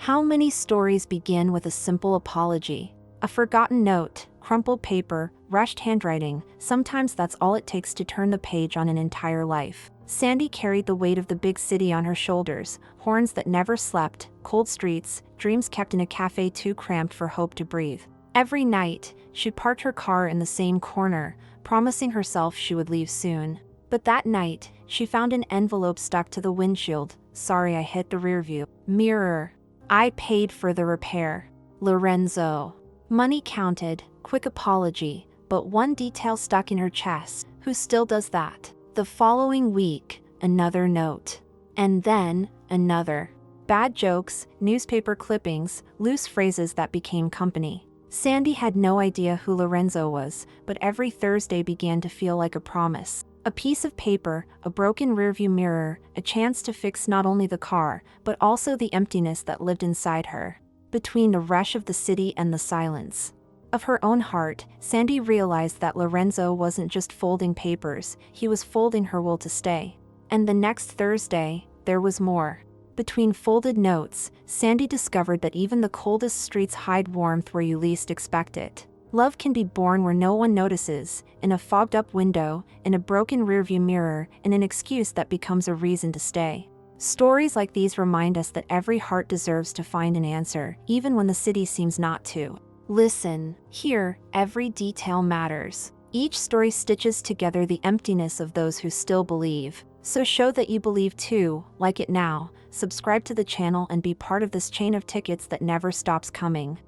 How many stories begin with a simple apology? A forgotten note, crumpled paper, rushed handwriting, sometimes that's all it takes to turn the page on an entire life. Sandy carried the weight of the big city on her shoulders, horns that never slept, cold streets, dreams kept in a cafe too cramped for hope to breathe. Every night, she parked her car in the same corner, promising herself she would leave soon. But that night, she found an envelope stuck to the windshield. Sorry, I hit the rearview mirror. I paid for the repair. Lorenzo. Money counted, quick apology, but one detail stuck in her chest. Who still does that? The following week, another note. And then, another. Bad jokes, newspaper clippings, loose phrases that became company. Sandy had no idea who Lorenzo was, but every Thursday began to feel like a promise. A piece of paper, a broken rearview mirror, a chance to fix not only the car, but also the emptiness that lived inside her. Between the rush of the city and the silence of her own heart, Sandy realized that Lorenzo wasn't just folding papers, he was folding her will to stay. And the next Thursday, there was more. Between folded notes, Sandy discovered that even the coldest streets hide warmth where you least expect it. Love can be born where no one notices, in a fogged-up window, in a broken rearview mirror, in an excuse that becomes a reason to stay. Stories like these remind us that every heart deserves to find an answer, even when the city seems not to. Listen. Here, every detail matters. Each story stitches together the emptiness of those who still believe. So show that you believe too, like it now, subscribe to the channel and be part of this chain of tickets that never stops coming.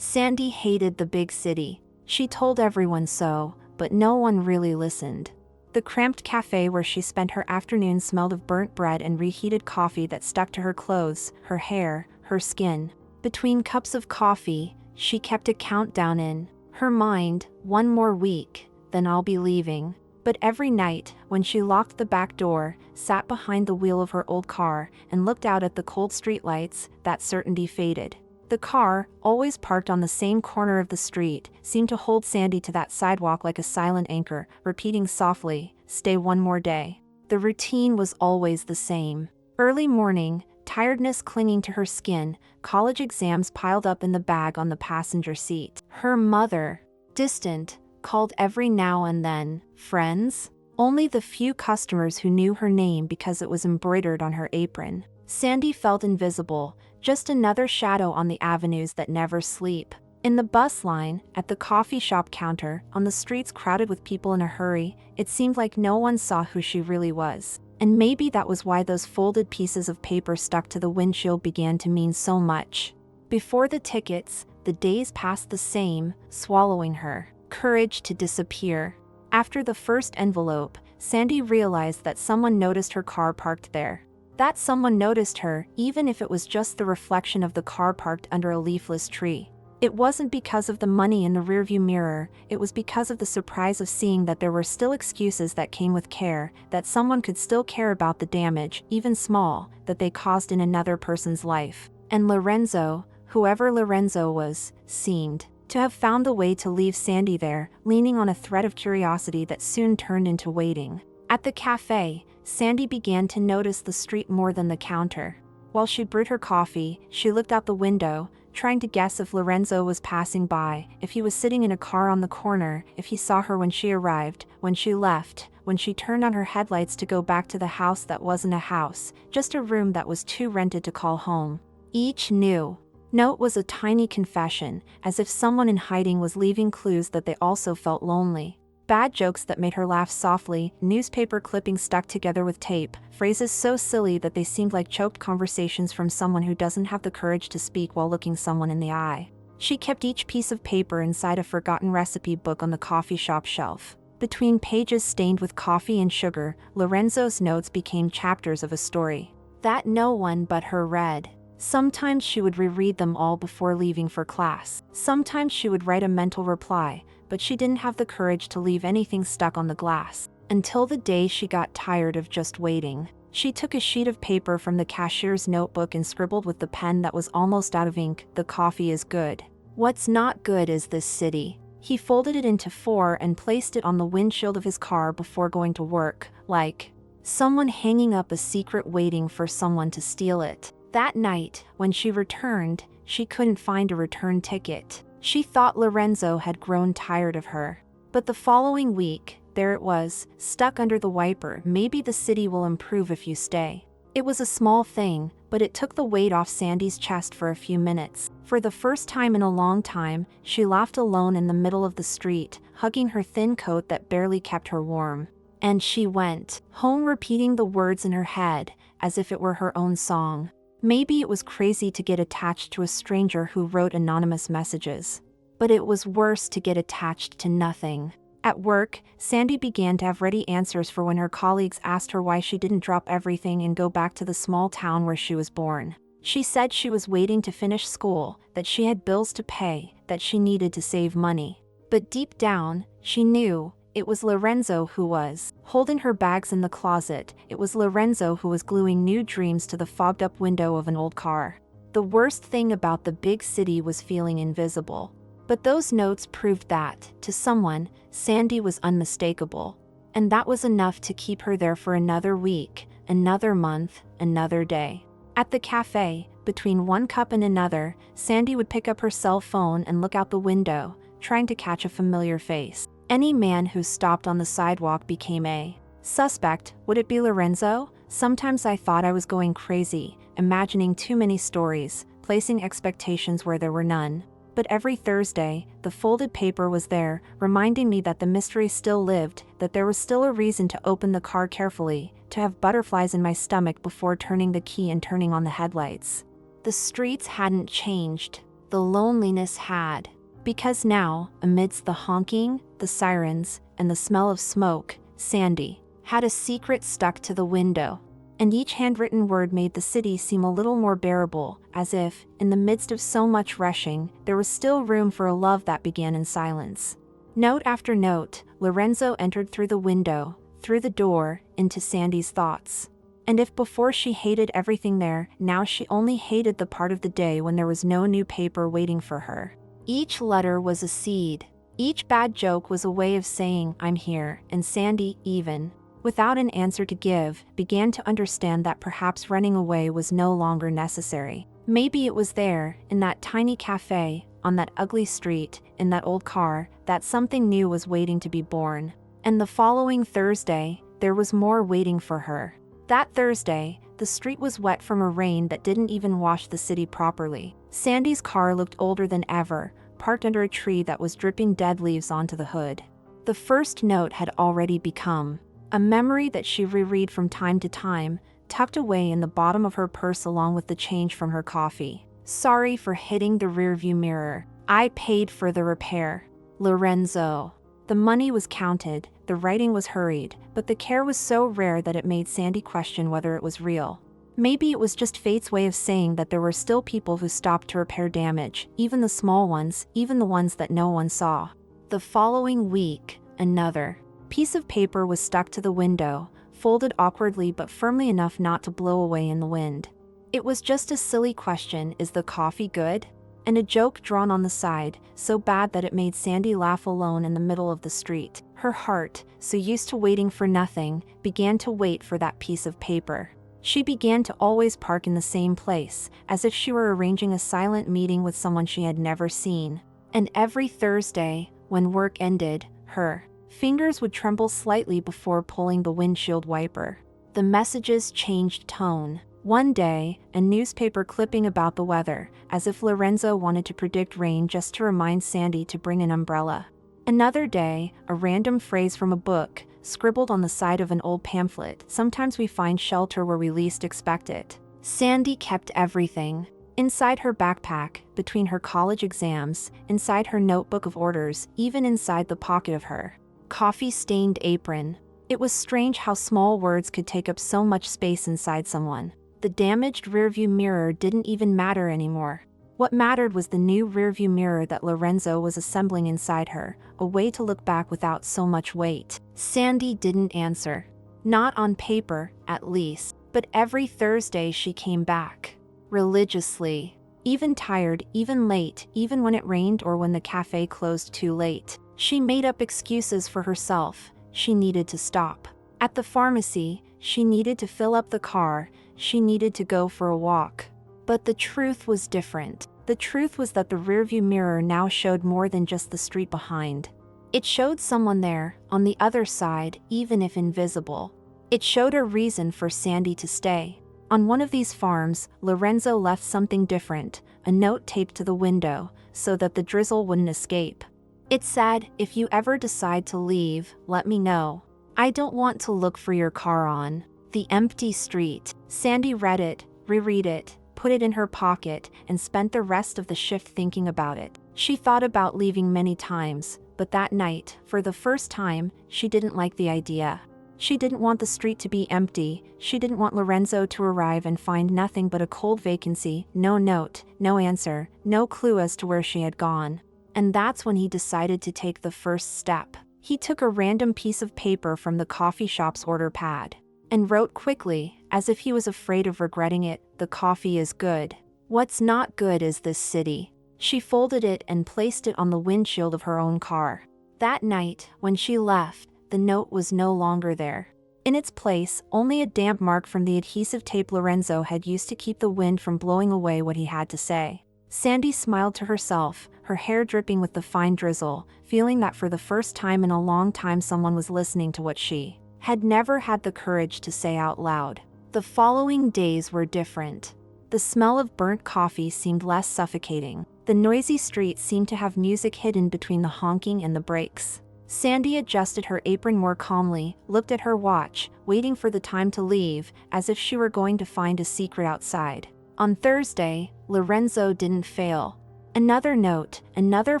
Sandy hated the big city. She told everyone so, but no one really listened. The cramped cafe where she spent her afternoon smelled of burnt bread and reheated coffee that stuck to her clothes, her hair, her skin. Between cups of coffee, she kept a countdown in her mind, one more week, then I'll be leaving. But every night, when she locked the back door, sat behind the wheel of her old car, and looked out at the cold streetlights, that certainty faded. The car, always parked on the same corner of the street, seemed to hold Sandy to that sidewalk like a silent anchor, repeating softly, "Stay one more day." The routine was always the same. Early morning, tiredness clinging to her skin, college exams piled up in the bag on the passenger seat. Her mother, distant, called every now and then. Friends? Only the few customers who knew her name because it was embroidered on her apron. Sandy felt invisible, just another shadow on the avenues that never sleep. In the bus line, at the coffee shop counter, on the streets crowded with people in a hurry, it seemed like no one saw who she really was. And maybe that was why those folded pieces of paper stuck to the windshield began to mean so much. Before the tickets, the days passed the same, swallowing her. Courage to disappear. After the first envelope, Sandy realized that someone noticed her car parked there. That someone noticed her, even if it was just the reflection of the car parked under a leafless tree. It wasn't because of the money in the rearview mirror, it was because of the surprise of seeing that there were still excuses that came with care, that someone could still care about the damage, even small, that they caused in another person's life. And Lorenzo, whoever Lorenzo was, seemed to have found a way to leave Sandy there, leaning on a thread of curiosity that soon turned into waiting. At the cafe, Sandy began to notice the street more than the counter. While she brewed her coffee, she looked out the window, trying to guess if Lorenzo was passing by, if he was sitting in a car on the corner, if he saw her when she arrived, when she left, when she turned on her headlights to go back to the house that wasn't a house, just a room that was too rented to call home. Each new note was a tiny confession, as if someone in hiding was leaving clues that they also felt lonely. Bad jokes that made her laugh softly, newspaper clippings stuck together with tape, phrases so silly that they seemed like choked conversations from someone who doesn't have the courage to speak while looking someone in the eye. She kept each piece of paper inside a forgotten recipe book on the coffee shop shelf. Between pages stained with coffee and sugar, Lorenzo's notes became chapters of a story that no one but her read. Sometimes she would reread them all before leaving for class. Sometimes she would write a mental reply, but she didn't have the courage to leave anything stuck on the glass. Until the day she got tired of just waiting. She took a sheet of paper from the cashier's notebook and scribbled with the pen that was almost out of ink, "The coffee is good. What's not good is this city." He folded it into 4 and placed it on the windshield of his car before going to work, like someone hanging up a secret waiting for someone to steal it. That night, when she returned, she couldn't find a return ticket. She thought Lorenzo had grown tired of her. But the following week, there it was, stuck under the wiper. Maybe the city will improve if you stay. It was a small thing, but it took the weight off Sandy's chest for a few minutes. For the first time in a long time, she laughed alone in the middle of the street, hugging her thin coat that barely kept her warm. And she went home repeating the words in her head, as if it were her own song. Maybe it was crazy to get attached to a stranger who wrote anonymous messages. But it was worse to get attached to nothing. At work, Sandy began to have ready answers for when her colleagues asked her why she didn't drop everything and go back to the small town where she was born. She said she was waiting to finish school, that she had bills to pay, that she needed to save money. But deep down, she knew it was Lorenzo who was holding her bags in the closet. It was Lorenzo who was gluing new dreams to the fogged-up window of an old car. The worst thing about the big city was feeling invisible. But those notes proved that, to someone, Sandy was unmistakable. And that was enough to keep her there for another week, another month, another day. At the cafe, between one cup and another, Sandy would pick up her cell phone and look out the window, trying to catch a familiar face. Any man who stopped on the sidewalk became a suspect. Would it be Lorenzo? Sometimes I thought I was going crazy, imagining too many stories, placing expectations where there were none. But every Thursday, the folded paper was there, reminding me that the mystery still lived, that there was still a reason to open the car carefully, to have butterflies in my stomach before turning the key and turning on the headlights. The streets hadn't changed. The loneliness had. Because now, amidst the honking, the sirens, and the smell of smoke, Sandy had a secret stuck to the window. And each handwritten word made the city seem a little more bearable, as if, in the midst of so much rushing, there was still room for a love that began in silence. Note after note, Lorenzo entered through the window, through the door, into Sandy's thoughts. And if before she hated everything there, now she only hated the part of the day when there was no new paper waiting for her. Each letter was a seed. Each bad joke was a way of saying, "I'm here," and Sandy, even without an answer to give, began to understand that perhaps running away was no longer necessary. Maybe it was there, in that tiny cafe, on that ugly street, in that old car, that something new was waiting to be born. And the following Thursday, there was more waiting for her. That Thursday, the street was wet from a rain that didn't even wash the city properly. Sandy's car looked older than ever, parked under a tree that was dripping dead leaves onto the hood. The first note had already become a memory that she reread from time to time, tucked away in the bottom of her purse along with the change from her coffee. "Sorry for hitting the rearview mirror. I paid for the repair. Lorenzo." The money was counted, the writing was hurried, but the care was so rare that it made Sandy question whether it was real. Maybe it was just fate's way of saying that there were still people who stopped to repair damage, even the small ones, even the ones that no one saw. The following week, another piece of paper was stuck to the window, folded awkwardly but firmly enough not to blow away in the wind. It was just a silly question, "Is the coffee good?" And a joke drawn on the side, so bad that it made Sandy laugh alone in the middle of the street. Her heart, so used to waiting for nothing, began to wait for that piece of paper. She began to always park in the same place, as if she were arranging a silent meeting with someone she had never seen. And every Thursday, when work ended, her fingers would tremble slightly before pulling the windshield wiper. The messages changed tone. One day, a newspaper clipping about the weather, as if Lorenzo wanted to predict rain just to remind Sandy to bring an umbrella. Another day, a random phrase from a book, scribbled on the side of an old pamphlet. "Sometimes we find shelter where we least expect it." Sandy kept everything. Inside her backpack, between her college exams, inside her notebook of orders, even inside the pocket of her coffee-stained apron. It was strange how small words could take up so much space inside someone. The damaged rearview mirror didn't even matter anymore. What mattered was the new rearview mirror that Lorenzo was assembling inside her, a way to look back without so much weight. Sandy didn't answer. Not on paper, at least. But every Thursday she came back. Religiously. Even tired, even late, even when it rained or when the cafe closed too late. She made up excuses for herself. She needed to stop. At the pharmacy, she needed to fill up the car. She needed to go for a walk. But the truth was different. The truth was that the rearview mirror now showed more than just the street behind. It showed someone there, on the other side, even if invisible. It showed a reason for Sandy to stay. On one of these farms, Lorenzo left something different, a note taped to the window, so that the drizzle wouldn't escape. It said, "If you ever decide to leave, let me know. I don't want to look for your car on the empty street." Sandy read it, reread it, put it in her pocket, and spent the rest of the shift thinking about it. She thought about leaving many times, but that night, for the first time, she didn't like the idea. She didn't want the street to be empty. She didn't want Lorenzo to arrive and find nothing but a cold vacancy, no note, no answer, no clue as to where she had gone. And that's when he decided to take the first step. He took a random piece of paper from the coffee shop's order pad and wrote quickly, as if he was afraid of regretting it, "The coffee is good. What's not good is this city." She folded it and placed it on the windshield of her own car. That night, when she left, the note was no longer there. In its place, only a damp mark from the adhesive tape Lorenzo had used to keep the wind from blowing away what he had to say. Sandy smiled to herself, her hair dripping with the fine drizzle, feeling that for the first time in a long time someone was listening to what she had never had the courage to say out loud. The following days were different. The smell of burnt coffee seemed less suffocating. The noisy street seemed to have music hidden between the honking and the brakes. Sandy adjusted her apron more calmly, looked at her watch, waiting for the time to leave, as if she were going to find a secret outside. On Thursday, Lorenzo didn't fail. Another note, another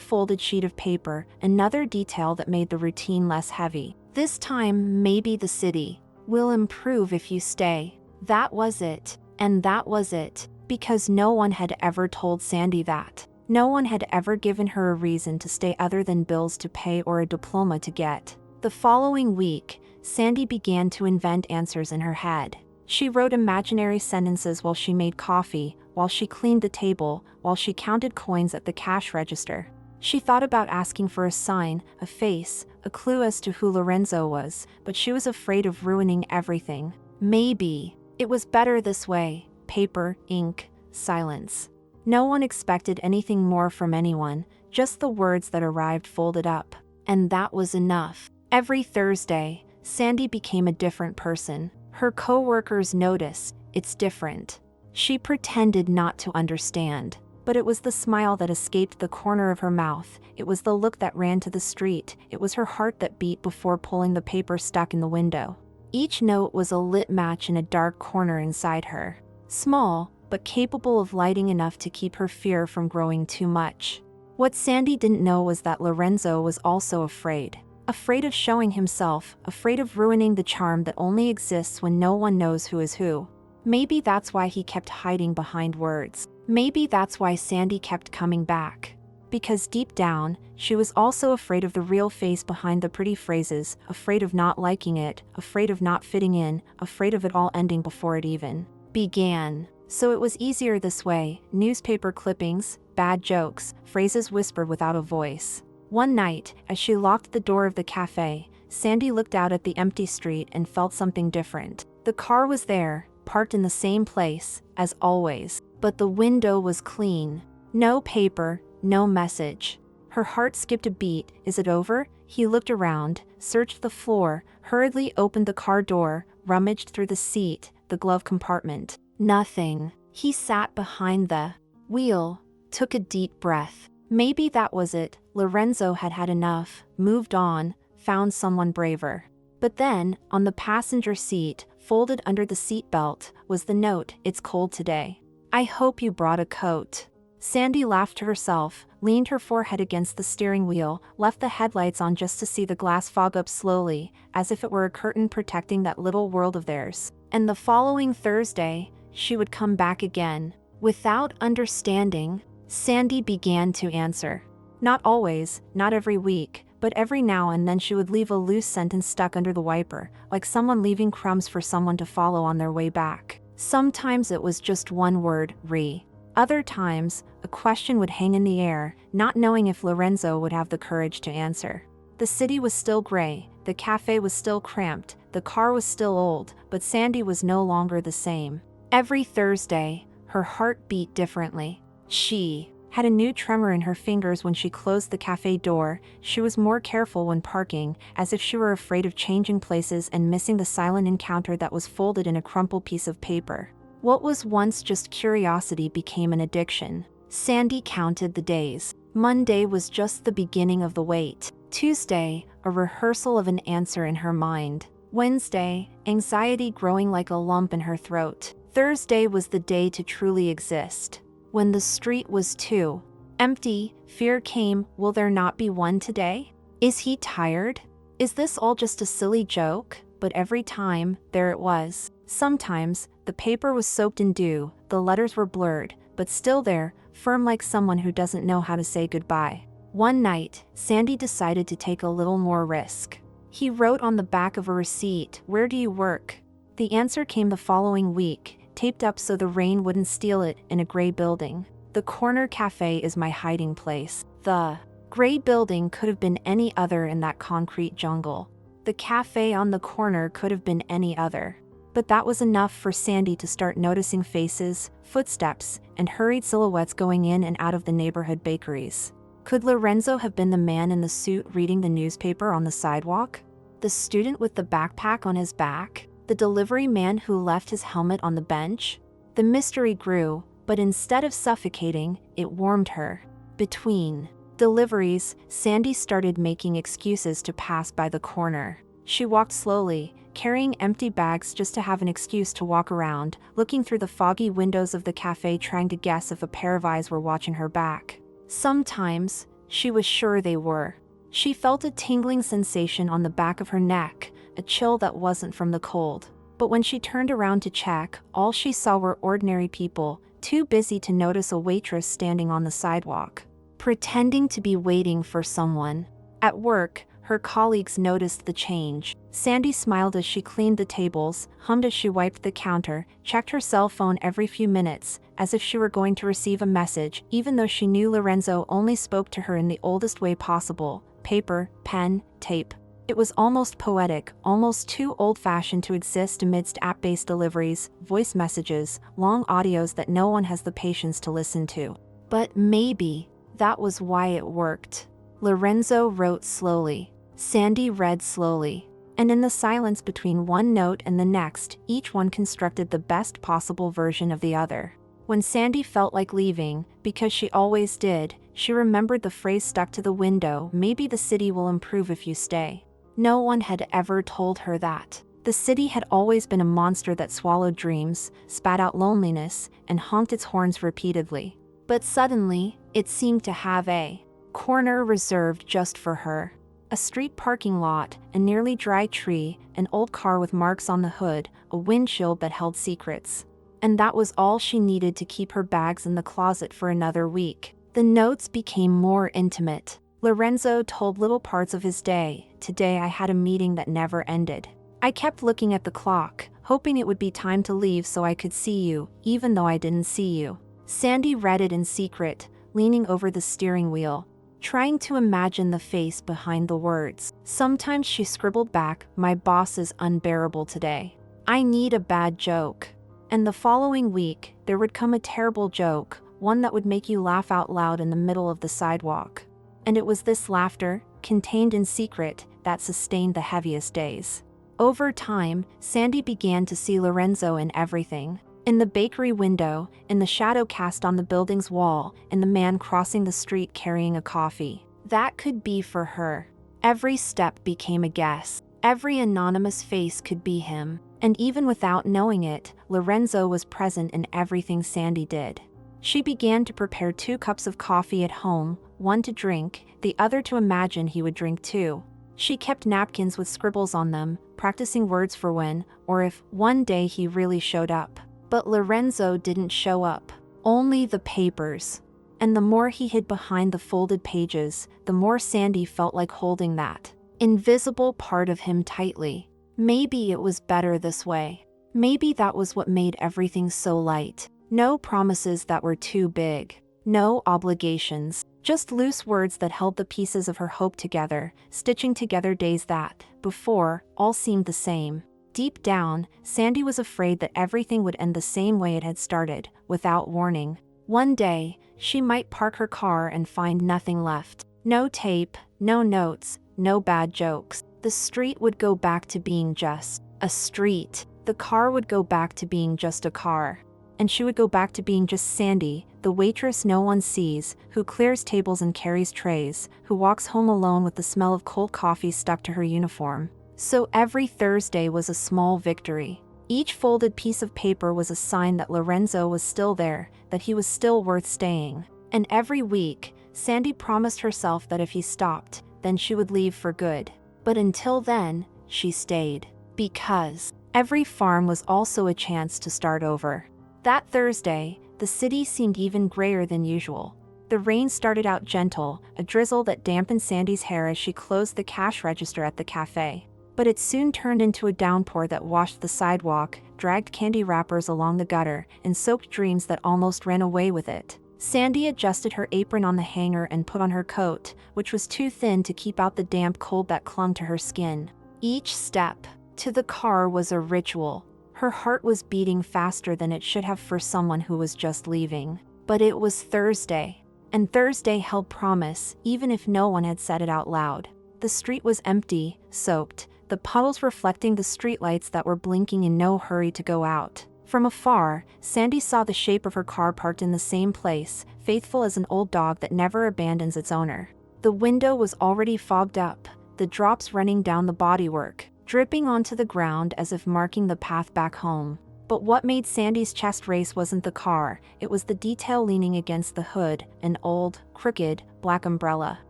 folded sheet of paper, another detail that made the routine less heavy. This time, maybe the city will improve if you stay. That was it. And that was it. Because no one had ever told Sandy that. No one had ever given her a reason to stay other than bills to pay or a diploma to get. The following week, Sandy began to invent answers in her head. She wrote imaginary sentences while she made coffee, while she cleaned the table, while she counted coins at the cash register. She thought about asking for a sign, a face, a clue as to who Lorenzo was, but she was afraid of ruining everything. Maybe it was better this way: paper, ink, silence. No one expected anything more from anyone, just the words that arrived folded up. And that was enough. Every Thursday, Sandy became a different person. Her co-workers noticed, "It's different." She pretended not to understand. But it was the smile that escaped the corner of her mouth. It was the look that ran to the street. It was her heart that beat before pulling the paper stuck in the window. Each note was a lit match in a dark corner inside her. Small, but capable of lighting enough to keep her fear from growing too much. What Sandy didn't know was that Lorenzo was also afraid. Afraid of showing himself, afraid of ruining the charm that only exists when no one knows who is who. Maybe that's why he kept hiding behind words. Maybe that's why Sandy kept coming back. Because deep down, she was also afraid of the real face behind the pretty phrases, afraid of not liking it, afraid of not fitting in, afraid of it all ending before it even began. So it was easier this way: newspaper clippings, bad jokes, phrases whispered without a voice. One night, as she locked the door of the cafe, Sandy looked out at the empty street and felt something different. The car was there, parked in the same place, as always, but the window was clean. No paper, no message. Her heart skipped a beat. Is it over? He looked around, searched the floor, hurriedly opened the car door, rummaged through the seat, the glove compartment. Nothing. He sat behind the wheel, took a deep breath. Maybe that was it. Lorenzo had had enough, moved on, found someone braver. But then, on the passenger seat, folded under the seatbelt, was the note, "It's cold today. I hope you brought a coat." Sandy laughed to herself, leaned her forehead against the steering wheel, left the headlights on just to see the glass fog up slowly, as if it were a curtain protecting that little world of theirs. And the following Thursday, she would come back again. Without understanding, Sandy began to answer. Not always, not every week, but every now and then she would leave a loose sentence stuck under the wiper, like someone leaving crumbs for someone to follow on their way back. Sometimes it was just one word, "re." Other times, a question would hang in the air, not knowing if Lorenzo would have the courage to answer. The city was still gray, the cafe was still cramped, the car was still old, but Sandy was no longer the same. Every Thursday, Her heart beat differently. She had a new tremor in her fingers when she closed the cafe door. She was more careful when parking, as if she were afraid of changing places and missing the silent encounter that was folded in a crumpled piece of paper. What was once just curiosity became an addiction. Sandy counted the days. Monday was just the beginning of the wait. Tuesday, a rehearsal of an answer in her mind. Wednesday, anxiety growing like a lump in her throat. Thursday was the day to truly exist. When the street was too empty, fear came. Will there not be one today? Is he tired? Is this all just a silly joke? But every time, there it was. Sometimes, the paper was soaked in dew, the letters were blurred, but still there, firm like someone who doesn't know how to say goodbye. One night, Sandy decided to take a little more risk. He wrote on the back of a receipt, "Where do you work?" The answer came the following week, taped up so the rain wouldn't steal it, in a gray building. "The corner cafe is my hiding place." The gray building could have been any other in that concrete jungle. The cafe on the corner could have been any other. But that was enough for Sandy to start noticing faces, footsteps, and hurried silhouettes going in and out of the neighborhood bakeries. Could Lorenzo have been the man in the suit reading the newspaper on the sidewalk? The student with the backpack on his back? The delivery man who left his helmet on the bench? The mystery grew, but instead of suffocating, it warmed her. Between deliveries, Sandy started making excuses to pass by the corner. She walked slowly, carrying empty bags just to have an excuse to walk around, looking through the foggy windows of the cafe trying to guess if a pair of eyes were watching her back. Sometimes, she was sure they were. She felt a tingling sensation on the back of her neck, a chill that wasn't from the cold. But when she turned around to check, all she saw were ordinary people, too busy to notice a waitress standing on the sidewalk, pretending to be waiting for someone. At work, her colleagues noticed the change. Sandy smiled as she cleaned the tables, hummed as she wiped the counter, checked her cell phone every few minutes, as if she were going to receive a message, even though she knew Lorenzo only spoke to her in the oldest way possible: paper, pen, tape. It was almost poetic, almost too old-fashioned to exist amidst app-based deliveries, voice messages, long audios that no one has the patience to listen to. But maybe that was why it worked. Lorenzo wrote slowly. Sandy read slowly. And in the silence between one note and the next, each one constructed the best possible version of the other. When Sandy felt like leaving, because she always did, she remembered the phrase stuck to the window, "Maybe the city will improve if you stay." No one had ever told her that. The city had always been a monster that swallowed dreams, spat out loneliness, and honked its horns repeatedly. But suddenly, it seemed to have a corner reserved just for her. A street parking lot, a nearly dry tree, an old car with marks on the hood, a windshield that held secrets. And that was all she needed to keep her bags in the closet for another week. The notes became more intimate. Lorenzo told little parts of his day. "Today I had a meeting that never ended. I kept looking at the clock, hoping it would be time to leave so I could see you, even though I didn't see you." Sandy read it in secret, leaning over the steering wheel, trying to imagine the face behind the words. Sometimes she scribbled back, "My boss is unbearable today. I need a bad joke." And the following week, there would come a terrible joke, one that would make you laugh out loud in the middle of the sidewalk. And it was this laughter, contained in secret, that sustained the heaviest days. Over time, Sandy began to see Lorenzo in everything. In the bakery window, in the shadow cast on the building's wall, in the man crossing the street carrying a coffee. That could be for her. Every step became a guess. Every anonymous face could be him. And even without knowing it, Lorenzo was present in everything Sandy did. She began to prepare 2 cups of coffee at home, one to drink, the other to imagine he would drink too. She kept napkins with scribbles on them, practicing words for when, or if, one day he really showed up. But Lorenzo didn't show up. Only the papers. And the more he hid behind the folded pages, the more Sandy felt like holding that invisible part of him tightly. Maybe it was better this way. Maybe that was what made everything so light. No promises that were too big. No obligations. Just loose words that held the pieces of her hope together, stitching together days that, before, all seemed the same. Deep down, Sandy was afraid that everything would end the same way it had started, without warning. One day, she might park her car and find nothing left. No tape, no notes, no bad jokes. The street would go back to being just a street. The car would go back to being just a car. And she would go back to being just Sandy, the waitress no one sees, who clears tables and carries trays, who walks home alone with the smell of cold coffee stuck to her uniform. So every Thursday was a small victory. Each folded piece of paper was a sign that Lorenzo was still there, that he was still worth staying. And every week, Sandy promised herself that if he stopped, then she would leave for good. But until then, she stayed. Because every farm was also a chance to start over. That Thursday, the city seemed even grayer than usual. The rain started out gentle, a drizzle that dampened Sandy's hair as she closed the cash register at the cafe. But it soon turned into a downpour that washed the sidewalk, dragged candy wrappers along the gutter, and soaked dreams that almost ran away with it. Sandy adjusted her apron on the hanger and put on her coat, which was too thin to keep out the damp cold that clung to her skin. Each step to the car was a ritual. Her heart was beating faster than it should have for someone who was just leaving. But it was Thursday. And Thursday held promise, even if no one had said it out loud. The street was empty, soaked, the puddles reflecting the streetlights that were blinking in no hurry to go out. From afar, Sandy saw the shape of her car parked in the same place, faithful as an old dog that never abandons its owner. The window was already fogged up, the drops running down the bodywork, dripping onto the ground as if marking the path back home. But what made Sandy's chest race wasn't the car, it was the detail leaning against the hood, an old, crooked, black umbrella.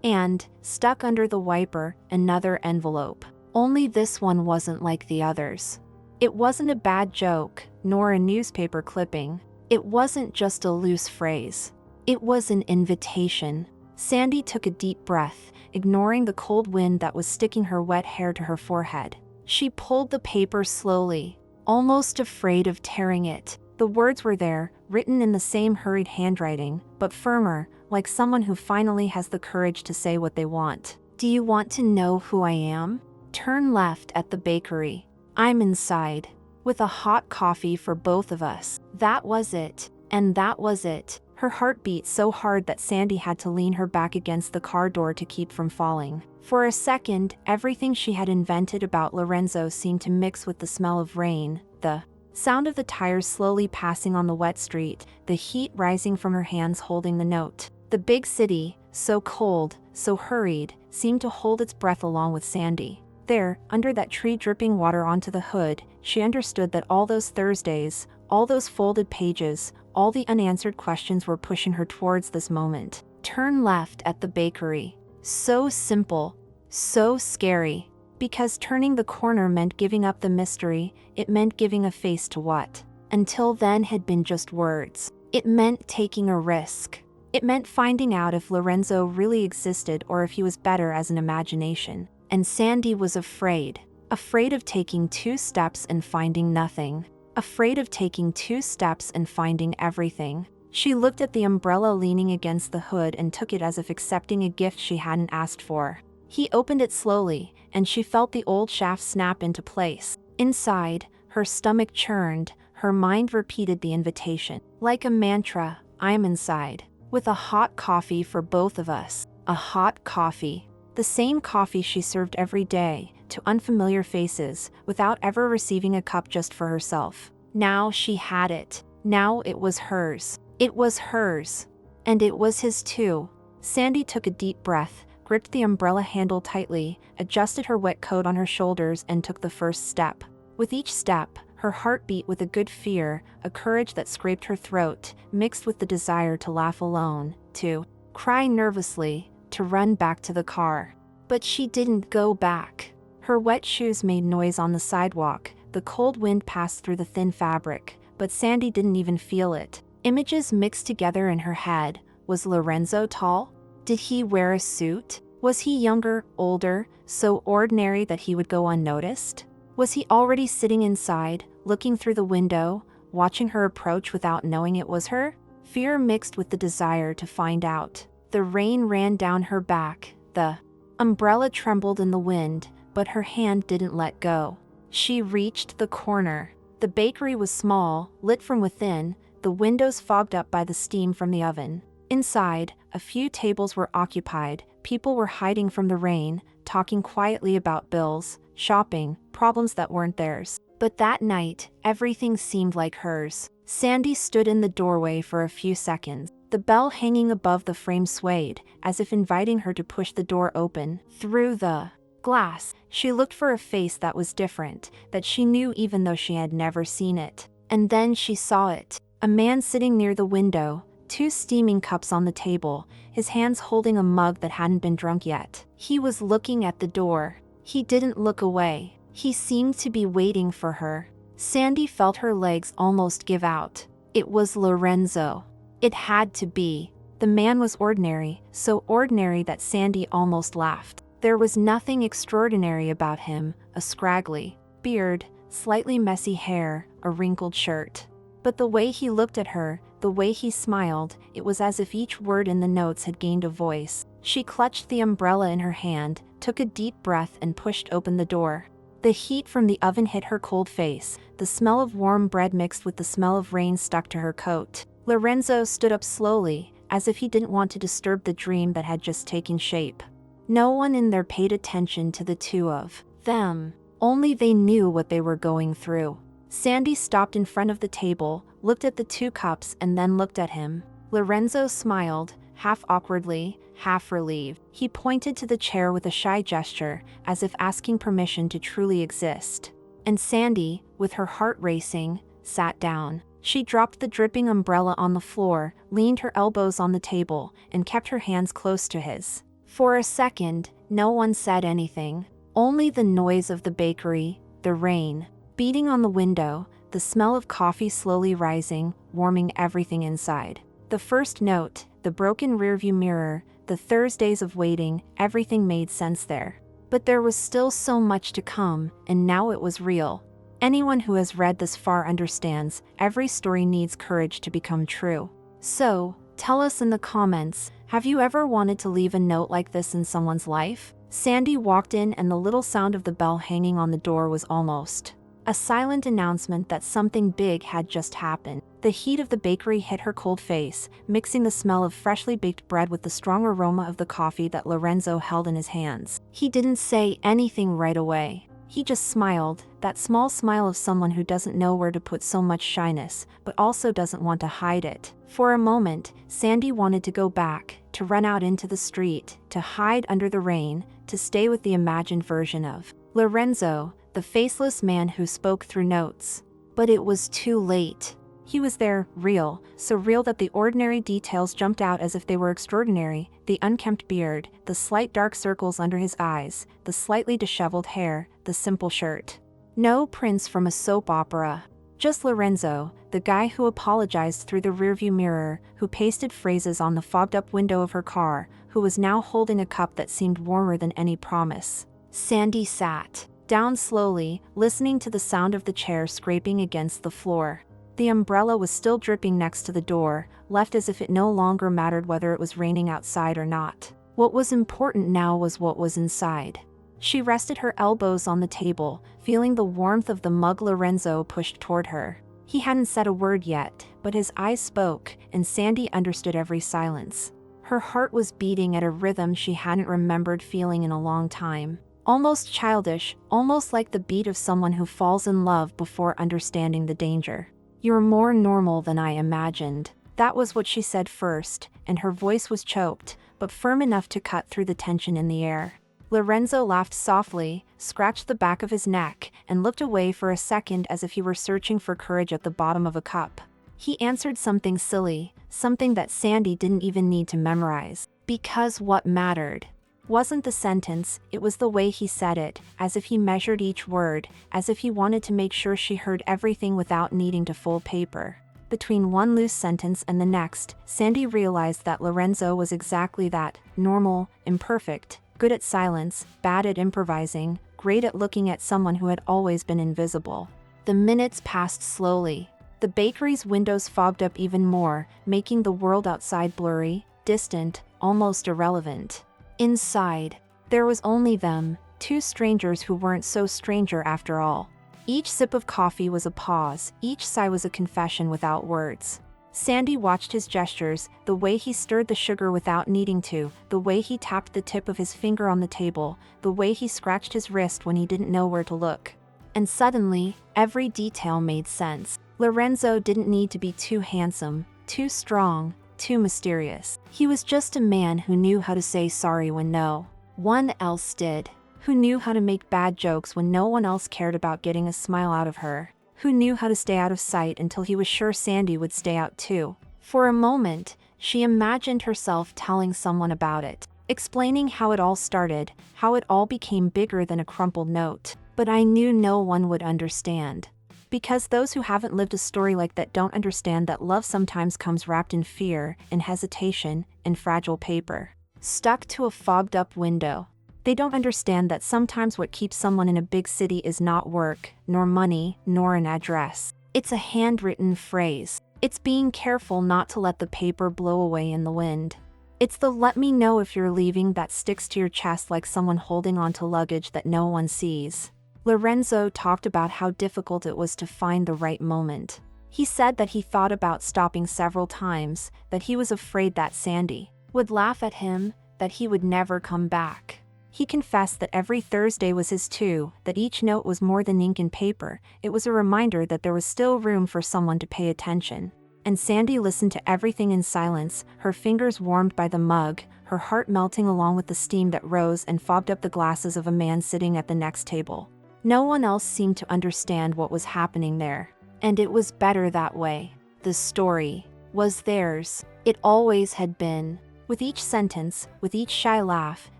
And, stuck under the wiper, another envelope. Only this one wasn't like the others. It wasn't a bad joke, nor a newspaper clipping. It wasn't just a loose phrase. It was an invitation. Sandy took a deep breath, ignoring the cold wind that was sticking her wet hair to her forehead. She pulled the paper slowly, almost afraid of tearing it. The words were there, written in the same hurried handwriting, but firmer, like someone who finally has the courage to say what they want. Do you want to know who I am? Turn left at the bakery. I'm inside. With a hot coffee for both of us. That was it. And that was it. Her heart beat so hard that Sandy had to lean her back against the car door to keep from falling. For a second, everything she had invented about Lorenzo seemed to mix with the smell of rain, the sound of the tires slowly passing on the wet street, the heat rising from her hands holding the note. The big city, so cold, so hurried, seemed to hold its breath along with Sandy. There, under that tree dripping water onto the hood, she understood that all those Thursdays, all those folded pages, all the unanswered questions were pushing her towards this moment. Turn left at the bakery. So simple, so scary. Because turning the corner meant giving up the mystery, it meant giving a face to what, until then, had been just words. It meant taking a risk. It meant finding out if Lorenzo really existed or if he was better as an imagination. And Sandy was afraid. Afraid of taking 2 steps and finding nothing. Afraid of taking 2 steps and finding everything. She looked at the umbrella leaning against the hood and took it as if accepting a gift she hadn't asked for. He opened it slowly, and she felt the old shaft snap into place. Inside, her stomach churned, her mind repeated the invitation. Like a mantra, I'm inside. With a hot coffee for both of us. A hot coffee. The same coffee she served every day, to unfamiliar faces, without ever receiving a cup just for herself. Now she had it. Now it was hers. It was hers. And it was his too. Sandy took a deep breath, gripped the umbrella handle tightly, adjusted her wet coat on her shoulders and took the first step. With each step, her heart beat with a good fear, a courage that scraped her throat, mixed with the desire to laugh alone, to cry nervously, to run back to the car. But she didn't go back. Her wet shoes made noise on the sidewalk, the cold wind passed through the thin fabric, but Sandy didn't even feel it. Images mixed together in her head. Was Lorenzo tall? Did he wear a suit? Was he younger, older, so ordinary that he would go unnoticed? Was he already sitting inside, looking through the window, watching her approach without knowing it was her? Fear mixed with the desire to find out. The rain ran down her back, the umbrella trembled in the wind, but her hand didn't let go. She reached the corner. The bakery was small, lit from within, the windows fogged up by the steam from the oven. Inside, a few tables were occupied, people were hiding from the rain, talking quietly about bills, shopping, problems that weren't theirs. But that night, everything seemed like hers. Sandy stood in the doorway for a few seconds. The bell hanging above the frame swayed, as if inviting her to push the door open. Through the glass, she looked for a face that was different, that she knew even though she had never seen it. And then she saw it. A man sitting near the window, 2 steaming cups on the table, his hands holding a mug that hadn't been drunk yet. He was looking at the door. He didn't look away. He seemed to be waiting for her. Sandy felt her legs almost give out. It was Lorenzo. It had to be. The man was ordinary, so ordinary that Sandy almost laughed. There was nothing extraordinary about him, a scraggly beard, slightly messy hair, a wrinkled shirt. But the way he looked at her, the way he smiled, it was as if each word in the notes had gained a voice. She clutched the umbrella in her hand, took a deep breath and pushed open the door. The heat from the oven hit her cold face. The smell of warm bread mixed with the smell of rain stuck to her coat. Lorenzo stood up slowly, as if he didn't want to disturb the dream that had just taken shape. No one in there paid attention to the two of them. Only they knew what they were going through. Sandy stopped in front of the table, looked at the 2 cups and then looked at him. Lorenzo smiled, half awkwardly, half relieved. He pointed to the chair with a shy gesture, as if asking permission to truly exist. And Sandy, with her heart racing, sat down. She dropped the dripping umbrella on the floor, leaned her elbows on the table, and kept her hands close to his. For a second, no one said anything. Only the noise of the bakery, the rain beating on the window, the smell of coffee slowly rising, warming everything inside. The first note, the broken rearview mirror, the Thursdays of waiting, everything made sense there. But there was still so much to come, and now it was real. Anyone who has read this far understands, every story needs courage to become true. So, tell us in the comments, have you ever wanted to leave a note like this in someone's life? Sandy walked in and the little sound of the bell hanging on the door was almost a silent announcement that something big had just happened. The heat of the bakery hit her cold face, mixing the smell of freshly baked bread with the strong aroma of the coffee that Lorenzo held in his hands. He didn't say anything right away. He just smiled, that small smile of someone who doesn't know where to put so much shyness, but also doesn't want to hide it. For a moment, Sandy wanted to go back, to run out into the street, to hide under the rain, to stay with the imagined version of Lorenzo, the faceless man who spoke through notes. But it was too late. He was there, real, so real that the ordinary details jumped out as if they were extraordinary, the unkempt beard, the slight dark circles under his eyes, the slightly disheveled hair, the simple shirt. No prince from a soap opera. Just Lorenzo, the guy who apologized through the rearview mirror, who pasted phrases on the fogged-up window of her car, who was now holding a cup that seemed warmer than any promise. Sandy sat down slowly, listening to the sound of the chair scraping against the floor. The umbrella was still dripping next to the door, left as if it no longer mattered whether it was raining outside or not. What was important now was what was inside. She rested her elbows on the table, feeling the warmth of the mug Lorenzo pushed toward her. He hadn't said a word yet, but his eyes spoke, and Sandy understood every silence. Her heart was beating at a rhythm she hadn't remembered feeling in a long time. Almost childish, almost like the beat of someone who falls in love before understanding the danger. "You're more normal than I imagined." That was what she said first, and her voice was choked, but firm enough to cut through the tension in the air. Lorenzo laughed softly, scratched the back of his neck, and looked away for a second as if he were searching for courage at the bottom of a cup. He answered something silly, something that Sandy didn't even need to memorize. Because what mattered wasn't the sentence, it was the way he said it, as if he measured each word, as if he wanted to make sure she heard everything without needing to fold paper. Between one loose sentence and the next, Sandy realized that Lorenzo was exactly that, normal, imperfect, good at silence, bad at improvising, great at looking at someone who had always been invisible. The minutes passed slowly. The bakery's windows fogged up even more, making the world outside blurry, distant, almost irrelevant. Inside, there was only them, 2 strangers who weren't so stranger after all. Each sip of coffee was a pause, each sigh was a confession without words. Sandy watched his gestures, the way he stirred the sugar without needing to, the way he tapped the tip of his finger on the table, the way he scratched his wrist when he didn't know where to look. And suddenly, every detail made sense. Lorenzo didn't need to be too handsome, too strong, too mysterious. He was just a man who knew how to say sorry when no one else did, who knew how to make bad jokes when no one else cared about getting a smile out of her, who knew how to stay out of sight until he was sure Sandy would stay out too. For a moment, she imagined herself telling someone about it, explaining how it all started, how it all became bigger than a crumpled note. But I knew no one would understand. Because those who haven't lived a story like that don't understand that love sometimes comes wrapped in fear, in hesitation, in fragile paper, stuck to a fogged-up window. They don't understand that sometimes what keeps someone in a big city is not work, nor money, nor an address. It's a handwritten phrase. It's being careful not to let the paper blow away in the wind. It's the "let me know if you're leaving" that sticks to your chest like someone holding onto luggage that no one sees. Lorenzo talked about how difficult it was to find the right moment. He said that he thought about stopping several times, that he was afraid that Sandy would laugh at him, that he would never come back. He confessed that every Thursday was his too, that each note was more than ink and paper. It was a reminder that there was still room for someone to pay attention. And Sandy listened to everything in silence, her fingers warmed by the mug, her heart melting along with the steam that rose and fogged up the glasses of a man sitting at the next table. No one else seemed to understand what was happening there. And it was better that way. The story was theirs. It always had been. With each sentence, with each shy laugh,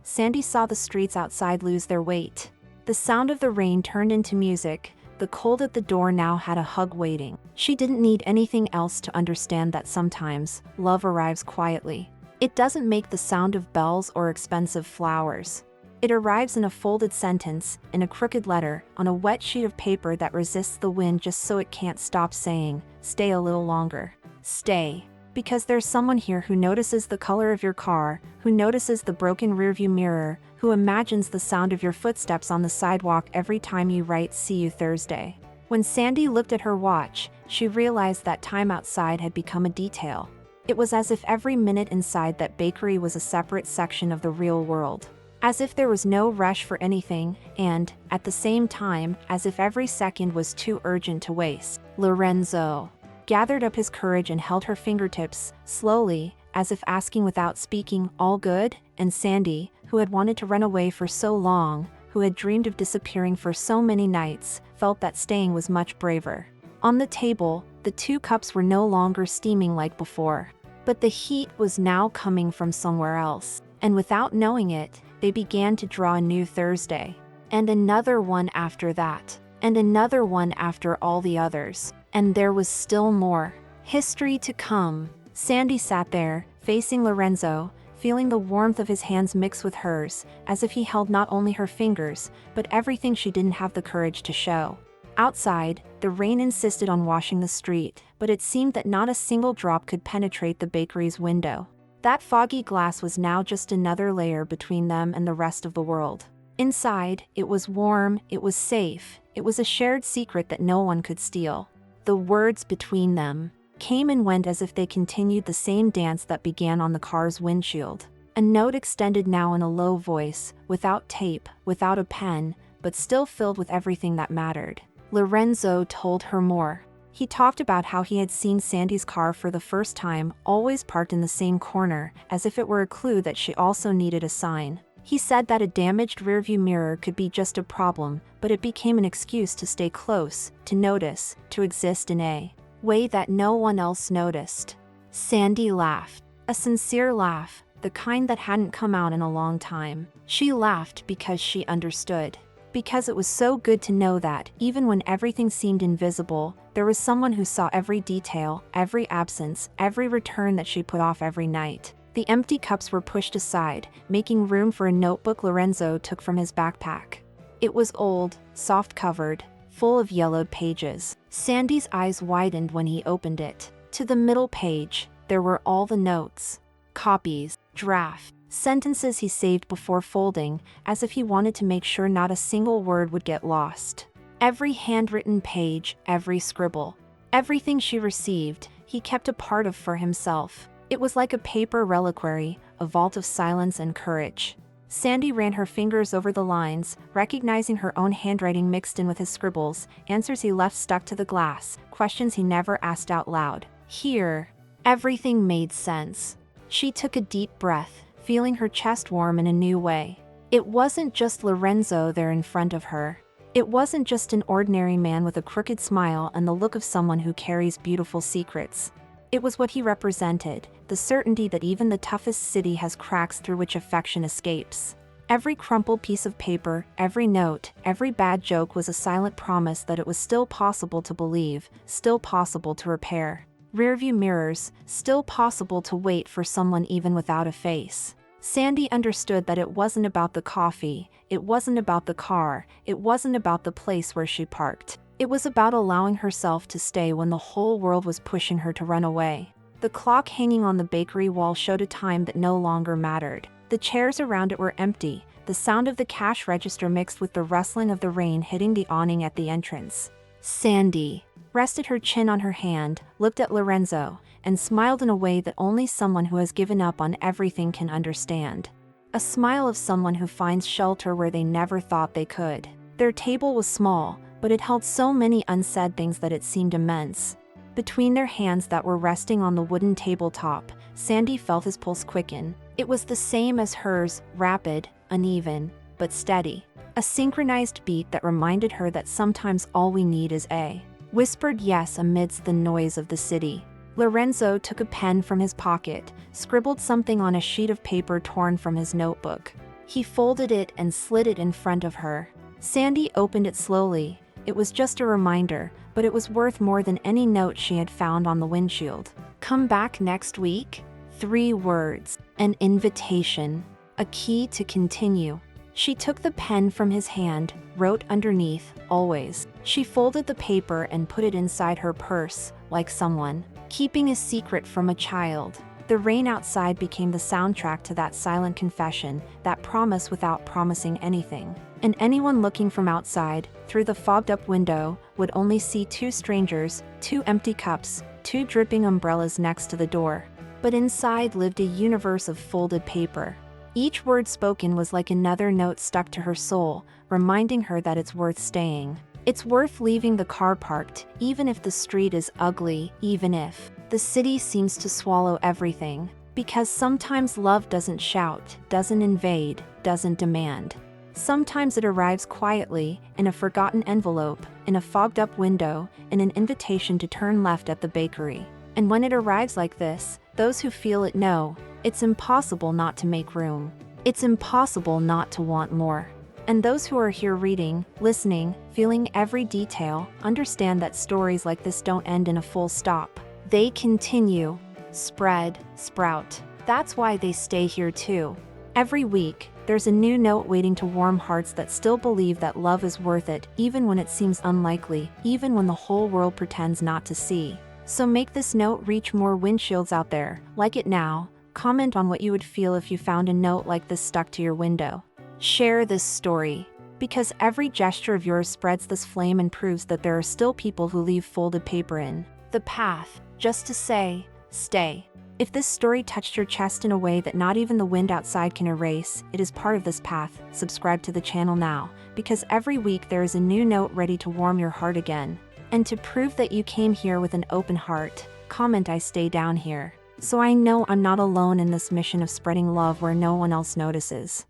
Sandy saw the streets outside lose their weight. The sound of the rain turned into music. The cold at the door now had a hug waiting. She didn't need anything else to understand that sometimes love arrives quietly. It doesn't make the sound of bells or expensive flowers. It arrives in a folded sentence, in a crooked letter, on a wet sheet of paper that resists the wind just so it can't stop saying, "Stay a little longer. Stay." Because there's someone here who notices the color of your car, who notices the broken rearview mirror, who imagines the sound of your footsteps on the sidewalk every time you write "See you Thursday." When Sandy looked at her watch, she realized that time outside had become a detail. It was as if every minute inside that bakery was a separate section of the real world. As if there was no rush for anything, and, at the same time, as if every second was too urgent to waste. Lorenzo gathered up his courage and held her fingertips, slowly, as if asking without speaking, "All good?" And Sandy, who had wanted to run away for so long, who had dreamed of disappearing for so many nights, felt that staying was much braver. On the table, the 2 cups were no longer steaming like before. But the heat was now coming from somewhere else. And without knowing it, they began to draw a new Thursday. And another one after that. And another one after all the others. And there was still more history to come. Sandy sat there, facing Lorenzo, feeling the warmth of his hands mix with hers, as if he held not only her fingers, but everything she didn't have the courage to show. Outside, the rain insisted on washing the street, but it seemed that not a single drop could penetrate the bakery's window. That foggy glass was now just another layer between them and the rest of the world. Inside, it was warm, it was safe, it was a shared secret that no one could steal. The words between them came and went as if they continued the same dance that began on the car's windshield. A note extended now in a low voice, without tape, without a pen, but still filled with everything that mattered. Lorenzo told her more. He talked about how he had seen Sandy's car for the first time, always parked in the same corner, as if it were a clue that she also needed a sign. He said that a damaged rearview mirror could be just a problem, but it became an excuse to stay close, to notice, to exist in a way that no one else noticed. Sandy laughed. A sincere laugh, the kind that hadn't come out in a long time. She laughed because she understood. Because it was so good to know that, even when everything seemed invisible, there was someone who saw every detail, every absence, every return that she put off every night. The empty cups were pushed aside, making room for a notebook Lorenzo took from his backpack. It was old, soft-covered, full of yellowed pages. Sandy's eyes widened when he opened it. To the middle page, there were all the notes. Copies, draft, sentences he saved before folding, as if he wanted to make sure not a single word would get lost. Every handwritten page, every scribble, everything she received, he kept a part of for himself. It was like a paper reliquary, a vault of silence and courage. Sandy ran her fingers over the lines, recognizing her own handwriting mixed in with his scribbles, answers he left stuck to the glass, questions he never asked out loud. Here, everything made sense. She took a deep breath, feeling her chest warm in a new way. It wasn't just Lorenzo there in front of her. It wasn't just an ordinary man with a crooked smile and the look of someone who carries beautiful secrets. It was what he represented, the certainty that even the toughest city has cracks through which affection escapes. Every crumpled piece of paper, every note, every bad joke was a silent promise that it was still possible to believe, still possible to repair. Rearview mirrors, still possible to wait for someone even without a face. Sandy understood that it wasn't about the coffee, it wasn't about the car, it wasn't about the place where she parked. It was about allowing herself to stay when the whole world was pushing her to run away. The clock hanging on the bakery wall showed a time that no longer mattered. The chairs around it were empty, the sound of the cash register mixed with the rustling of the rain hitting the awning at the entrance. Sandy rested her chin on her hand, looked at Lorenzo, and smiled in a way that only someone who has given up on everything can understand. A smile of someone who finds shelter where they never thought they could. Their table was small, but it held so many unsaid things that it seemed immense. Between their hands that were resting on the wooden tabletop, Sandy felt his pulse quicken. It was the same as hers, rapid, uneven, but steady. A synchronized beat that reminded her that sometimes all we need is a whispered yes amidst the noise of the city. Lorenzo took a pen from his pocket, scribbled something on a sheet of paper torn from his notebook. He folded it and slid it in front of her. Sandy opened it slowly. It was just a reminder, but it was worth more than any note she had found on the windshield. Come back next week? 3 words. An invitation. A key to continue. She took the pen from his hand, wrote underneath, always. She folded the paper and put it inside her purse, like someone keeping a secret from a child. The rain outside became the soundtrack to that silent confession, that promise without promising anything. And anyone looking from outside, through the fogged-up window, would only see 2 strangers, 2 empty cups, 2 dripping umbrellas next to the door. But inside lived a universe of folded paper. Each word spoken was like another note stuck to her soul, reminding her that it's worth staying. It's worth leaving the car parked, even if the street is ugly, even if the city seems to swallow everything. Because sometimes love doesn't shout, doesn't invade, doesn't demand. Sometimes it arrives quietly, in a forgotten envelope, in a fogged-up window, in an invitation to turn left at the bakery. And when it arrives like this, those who feel it know, it's impossible not to make room. It's impossible not to want more. And those who are here reading, listening, feeling every detail, understand that stories like this don't end in a full stop. They continue, spread, sprout. That's why they stay here too. Every week, there's a new note waiting to warm hearts that still believe that love is worth it, even when it seems unlikely, even when the whole world pretends not to see. So make this note reach more windshields out there. Like it now. Comment on what you would feel if you found a note like this stuck to your window. Share this story, because every gesture of yours spreads this flame and proves that there are still people who leave folded paper in the path, just to say, stay. If this story touched your chest in a way that not even the wind outside can erase, it is part of this path. Subscribe to the channel now, because every week there is a new note ready to warm your heart again. And to prove that you came here with an open heart, comment "I stay down here," so I know I'm not alone in this mission of spreading love where no one else notices.